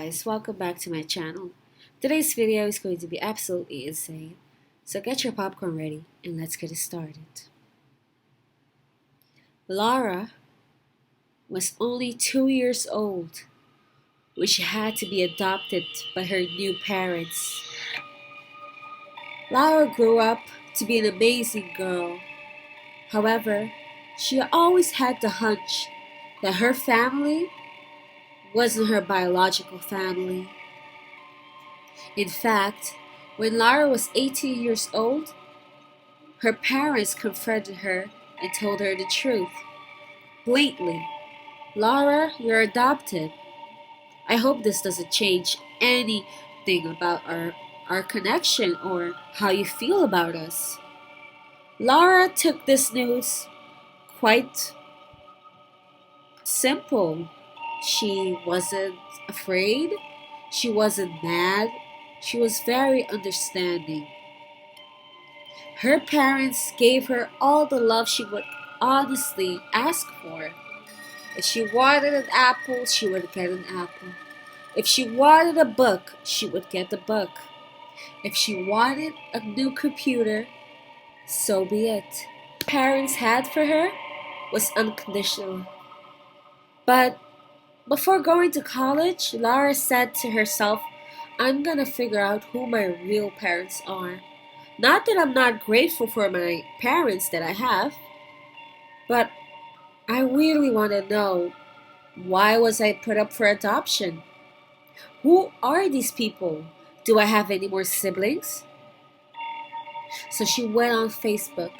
guys, welcome back to my channel. Today's video is going to be absolutely insane, so get your popcorn ready and let's get it started. Laura was only 2 years old when she had to be adopted by her new parents. Laura grew up to be an amazing girl. However, she always had the hunch that her family wasn't her biological family. In fact, when Lara was 18 years old, her parents confronted her and told her the truth. Blatantly, Lara, you're adopted. I hope this doesn't change anything about our connection or how you feel about us. Lara took this news quite simple. She wasn't afraid. She wasn't mad. She was very understanding. Her parents gave her all the love she would honestly ask for. If she wanted an apple, she would get an apple. If she wanted a book, she would get the book. If she wanted a new computer, so be it. Parents had for her was unconditional. But before going to college, Lara said to herself, I'm gonna figure out who my real parents are. Not that I'm not grateful for my parents that I have, but I really want to know, why was I put up for adoption? Who are these people? Do I have any more siblings? So she went on Facebook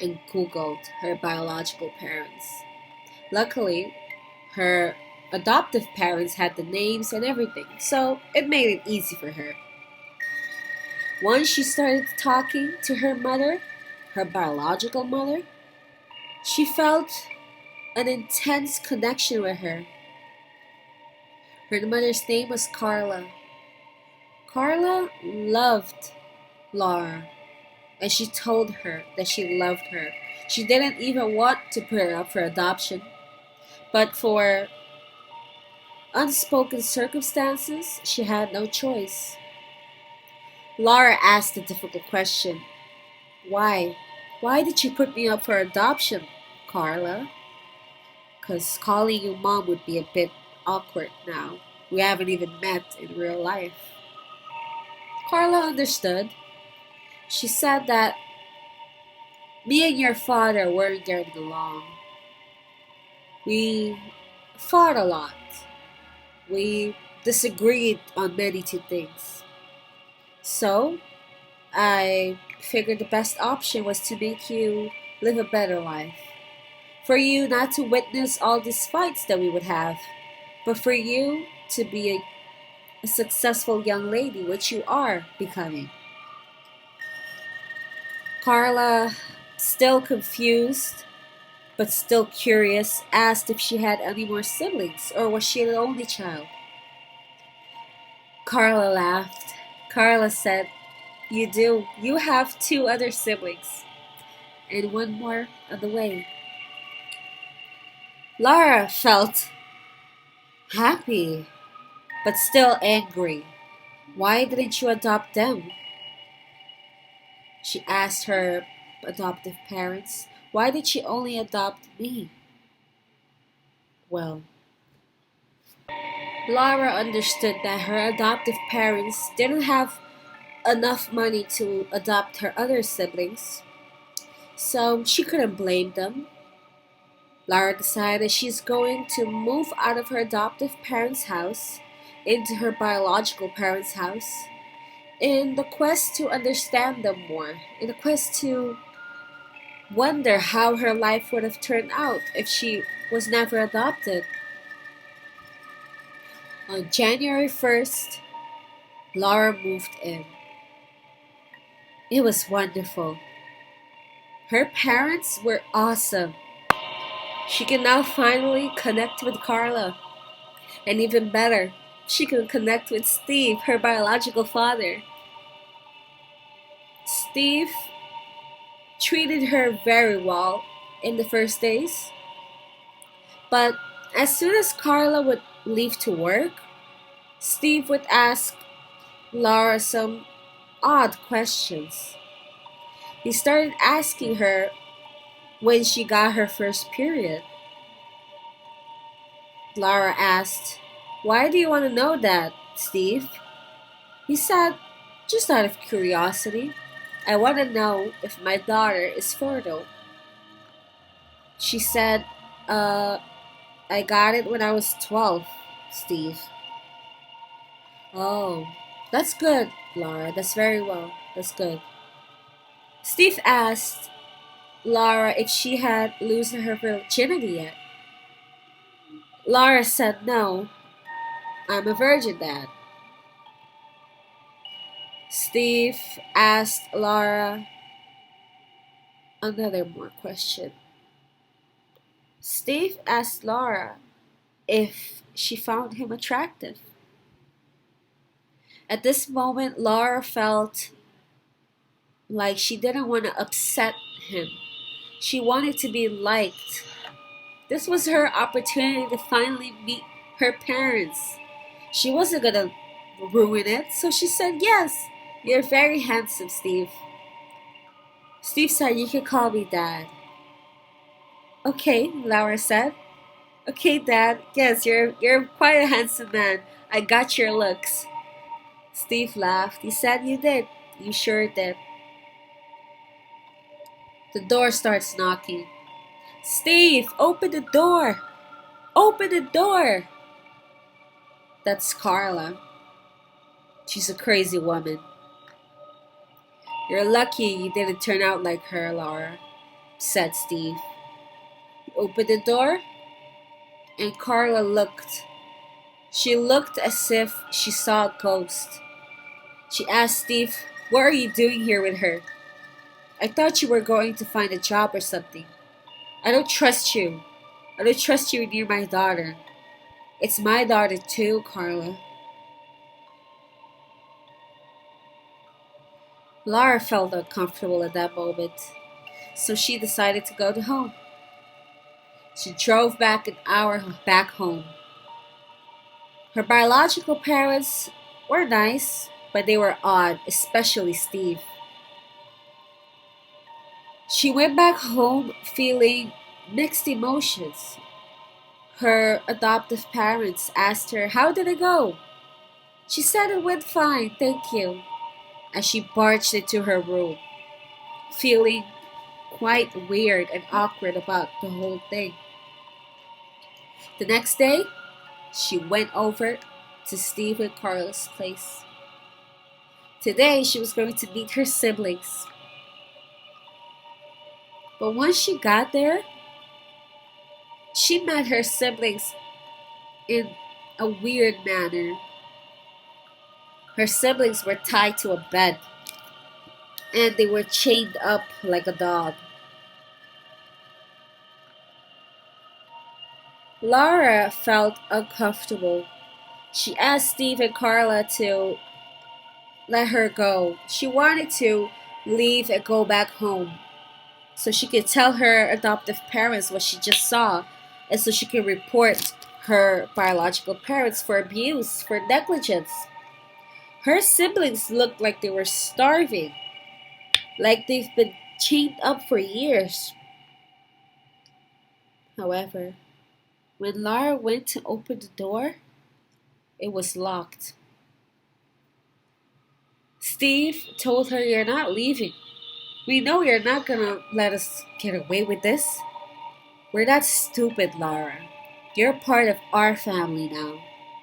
and Googled her biological parents. Luckily, her adoptive parents had the names and everything, so it made it easy for her. Once she started talking to her mother, her biological mother, she felt an intense connection with her. Her mother's name was Carla. Carla loved Laura, and she told her that she loved her. She didn't even want to put her up for adoption, but for unspoken circumstances, she had no choice. Laura asked a difficult question. Why? Why did you put me up for adoption, Carla? Because calling you mom would be a bit awkward now. We haven't even met in real life. Carla understood. She said that me and your father weren't getting along. We fought a lot. We disagreed on many things. So, I figured the best option was to make you live a better life. For you not to witness all these fights that we would have, but for you to be a successful young lady, which you are becoming. Carla, still confused, but still curious, asked if she had any more siblings, or was she the only child? Carla laughed. Carla said, You do. You have 2 other siblings, and 1 more on the way. Lara felt happy, but still angry. Why didn't you adopt them? She asked her adoptive parents. Why did she only adopt me? Well, Lara understood that her adoptive parents didn't have enough money to adopt her other siblings, so she couldn't blame them. Lara decided she's going to move out of her adoptive parents' house into her biological parents' house in the quest to understand them more, in the quest to wonder how her life would have turned out if she was never adopted. On January 1st, Laura moved in. It was wonderful. Her parents were awesome. She can now finally connect with Carla. And even better, she can connect with Steve, her biological father. Steve treated her very well in the first days. But as soon as Carla would leave to work, Steve would ask Laura some odd questions. He started asking her when she got her first period. Laura asked, "Why do you want to know that, Steve?" He said, "Just out of curiosity. I want to know if my daughter is fertile." She said, uh, "I got it when I was 12, Steve." "Oh, that's good, Laura. That's very well. That's good." Steve asked Laura if she had loosened her virginity yet. Laura said, "No, I'm a virgin, Dad." Steve asked Laura another more question. Steve asked Laura if she found him attractive. At this moment, Laura felt like she didn't want to upset him. She wanted to be liked. This was her opportunity to finally meet her parents. She wasn't gonna ruin it, so she said, "Yes, you're very handsome, Steve." Steve said, "You can call me Dad." "Okay," Laura said. "Okay, Dad. Yes, you're quite a handsome man. I got your looks." Steve laughed. He said, "You did. You sure did." The door starts knocking. "Steve, open the door! Open the door!" That's Carla. She's a crazy woman. "You're lucky you didn't turn out like her, Laura," said Steve. He opened the door, and Carla looked. She looked as if she saw a ghost. She asked Steve, "What are you doing here with her? I thought you were going to find a job or something. I don't trust you. I don't trust you near my daughter." "It's my daughter too, Carla." Lara felt uncomfortable at that moment, so she decided to go to home. She drove back an hour back home. Her biological parents were nice, but they were odd, especially Steve. She went back home feeling mixed emotions. Her adoptive parents asked her, "How did it go?" She said it went fine, thank you, as she barged into her room, feeling quite weird and awkward about the whole thing. The next day, she went over to Steve and Carla's place. Today, she was going to meet her siblings. But once she got there, she met her siblings in a weird manner. Her siblings were tied to a bed, and they were chained up like a dog. Laura felt uncomfortable. She asked Steve and Carla to let her go. She wanted to leave and go back home so she could tell her adoptive parents what she just saw, and so she could report her biological parents for abuse, for negligence. Her siblings looked like they were starving, like they've been chained up for years. However, when Lara went to open the door, it was locked. Steve told her, "You're not leaving. We know you're not gonna let us get away with this. We're not stupid, Lara. You're part of our family now.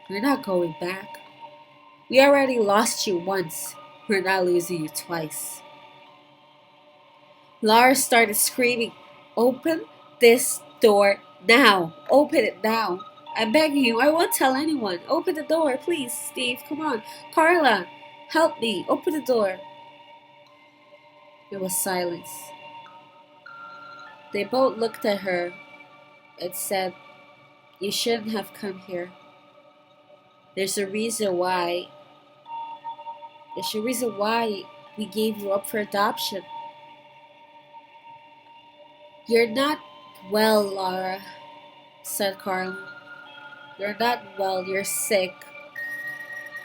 We're not going back. We already lost you once. We're not losing you twice." Lara started screaming, "Open this door now! Open it now! I'm begging you, I won't tell anyone. Open the door, please, Steve, come on. Carla, help me, open the door." There was silence. They both looked at her and said, "You shouldn't have come here. There's a reason why. There's a reason why we gave you up for adoption." "You're not well, Laura," said Carla. "You're not well, you're sick."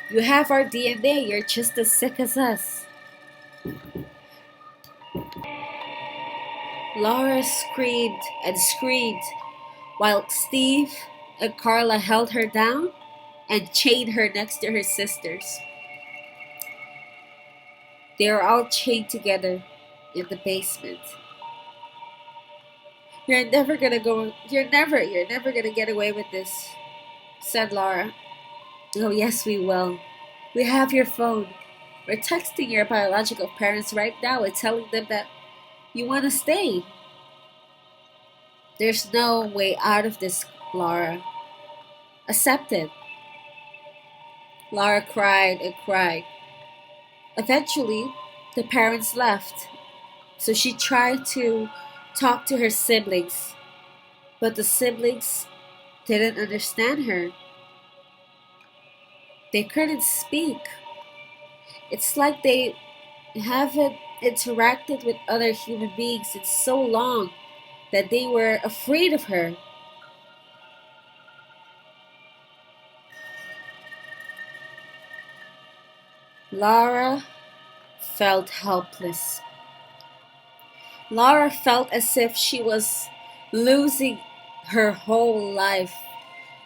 You have our DNA, you're just as sick as us. Laura screamed and screamed while Steve and Carla held her down and chained her next to her sisters. They are all chained together in the basement. You're never gonna get away with this, said Laura. Oh, yes, we will. We have your phone. We're texting your biological parents right now and telling them that you want to stay. There's no way out of this, Laura. Accept it. Laura cried and cried. Eventually, the parents left, so she tried to talk to her siblings, but the siblings didn't understand her. They couldn't speak. It's like they haven't interacted with other human beings in so long that they were afraid of her. Laura felt helpless. Laura felt as if she was losing her whole life,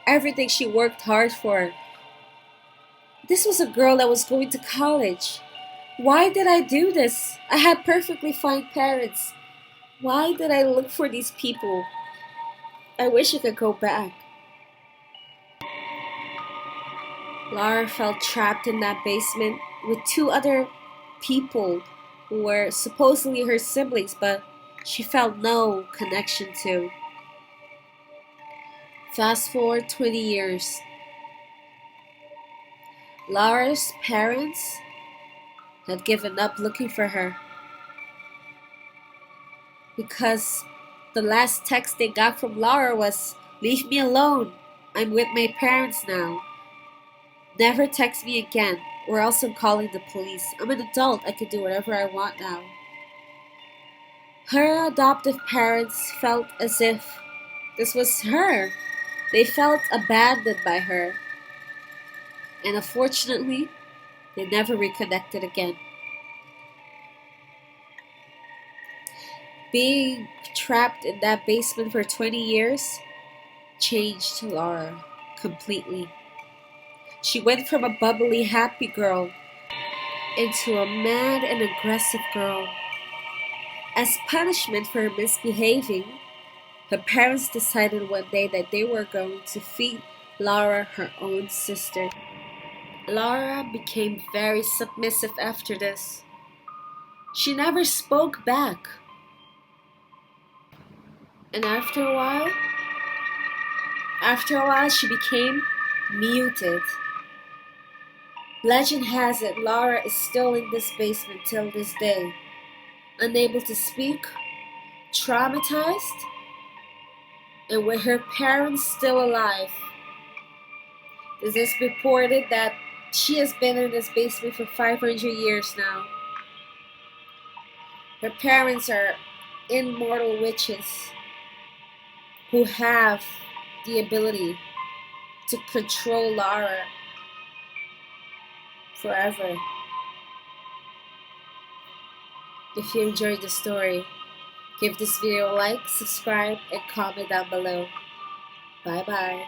everything she worked hard for. This was a girl that was going to college. Why did I do this? I had perfectly fine parents. Why did I look for these people? I wish I could go back. Laura felt trapped in that basement with two other people who were supposedly her siblings, but she felt no connection to. Fast forward 20 years. Laura's parents had given up looking for her because the last text they got from Laura was, "Leave me alone. I'm with my parents now. Never text me again, or else I'm calling the police. I'm an adult. I can do whatever I want now." Her adoptive parents felt as if this was her. They felt abandoned by her, and unfortunately, they never reconnected again. Being trapped in that basement for 20 years changed Laura completely. She went from a bubbly, happy girl into a mad and aggressive girl. As punishment for her misbehaving, her parents decided one day that they were going to feed Laura her own sister. Laura became very submissive after this. She never spoke back. And after a while, she became muted. Legend has it Laura is still in this basement till this day, unable to speak, traumatized, and with her parents still alive. It is reported that she has been in this basement for 500 years now. Her parents are immortal witches who have the ability to control Laura forever. If you enjoyed the story, give this video a like, subscribe, and comment down below. Bye bye.